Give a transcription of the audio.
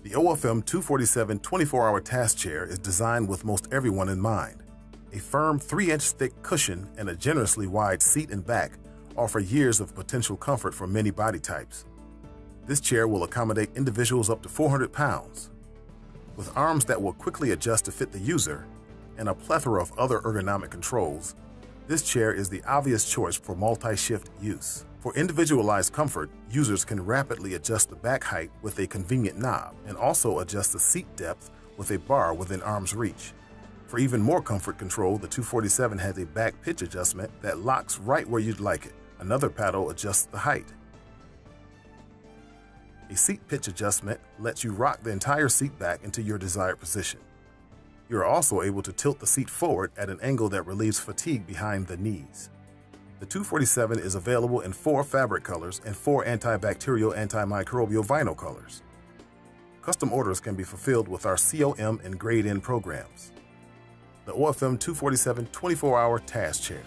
The OFM 247 24-hour task chair is designed with most everyone in mind. A firm 3-inch thick cushion and a generously wide seat and back offer years of potential comfort for many body types. This chair will accommodate individuals up to 400 pounds. With arms that will quickly adjust to fit the user and a plethora of other ergonomic controls, this chair is the obvious choice for multi-shift use. For individualized comfort, users can rapidly adjust the back height with a convenient knob and also adjust the seat depth with a bar within arm's reach. For even more comfort control, the 247 has a back pitch adjustment that locks right where you'd like it. Another paddle adjusts the height. A seat pitch adjustment lets you rock the entire seat back into your desired position. You are also able to tilt the seat forward at an angle that relieves fatigue behind the knees. The 247 is available in 4 fabric colors and 4 antibacterial, antimicrobial vinyl colors. Custom orders can be fulfilled with our COM and Grade-In programs. The OFM 247 24-hour task chair.